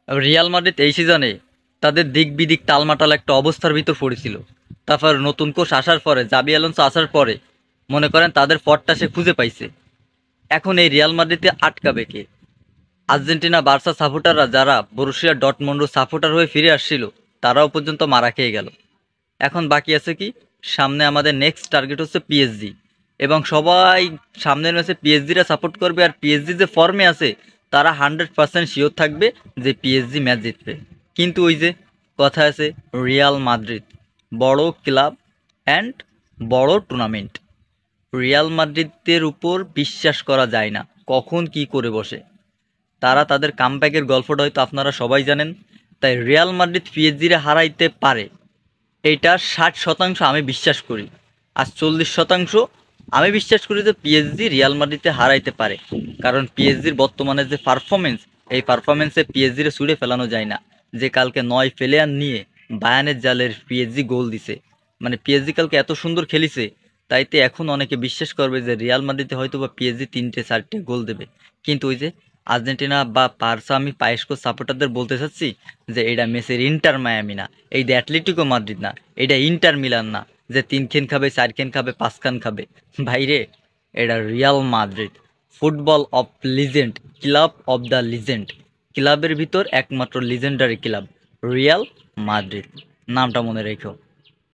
Real Madrid এই সিজনে তাদের দিক বিদিক টালমাটাল একটা অবস্থার ভিতর পড়েছিল। তারপর নতুন কোচ আসার পরে, জাবি আলোনসো আসার পরে মনে করেন তাদের পথটা সে খুঁজে পাইছে। এখন এই রিয়াল মাদ্রিদে আটকাবে কে? আর্জেন্টিনা বার্সা সাপোর্টাররা যারা বরুসিয়া ডর্টমুন্ড সাপোর্টার হয়ে ফিরে আসছিল, তারাও পর্যন্ত মারা খেয়ে গেল। এখন বাকি আছে কি? সামনে আমাদের নেক্সট টার্গেট হচ্ছে পিএসজি, এবং সবাই সামনের ম্যাচে পিএসজিরা সাপোর্ট করবে। আর পিএসজি যে ফর্মে আছে, তারা 100% শিওর থাকবে যে পিএসজি ম্যাচ জিতবে। কিন্তু ওই যে কথা আছে, রিয়াল মাদ্রিদ বড় ক্লাব অ্যান্ড বড় টুর্নামেন্ট। রিয়াল মাদ্রিদের উপর বিশ্বাস করা যায় না, কখন কি করে বসে। তারা তাদের কামব্যাকের গল্পটা হয়তো আপনারা সবাই জানেন। তাই রিয়াল মাদ্রিদ পিএসজিরে হারাইতে পারে, এইটা 60% আমি বিশ্বাস করি। আর 40% আমি বিশ্বাস করি যে পিএসজি রিয়াল মাদ্রিদে হারাইতে পারে। কারণ পিএসজির বর্তমানে যে পারফরমেন্স, এই পারফরমেন্সে পিএসজিরে ছুঁড়ে ফেলানো যায় না। যে কালকে 9 প্লেয়ার নিয়ে বায়ানের জালের পিএসজি গোল দিছে, মানে পিএসজি কালকে এত সুন্দর খেলিছে, তাইতে এখন অনেকে বিশ্বাস করবে যে রিয়াল মাদ্রিদে হয়তো বা পিএসজি 3-4টে গোল দেবে। কিন্তু ওই যে আর্জেন্টিনা বা বার্সা, আমি পায়েস্কো সাপোর্টারদের বলতে চাচ্ছি যে এটা মেসির ইন্টার মায়ামি না, এই যে অ্যাটলেটিকো মাদ্রিদ না, এটা ইন্টার মিলান না, যে 3 খান খাবে, 4 খান খাবে, 5 খান খাবে। ভাইরে, এটা Real Madrid, football of legend, club of the legend. ক্লাবের ভিতর একমাত্র লিজেন্ডারি ক্লাব রিয়াল মাদ্রিদ, নামটা মনে রেখো।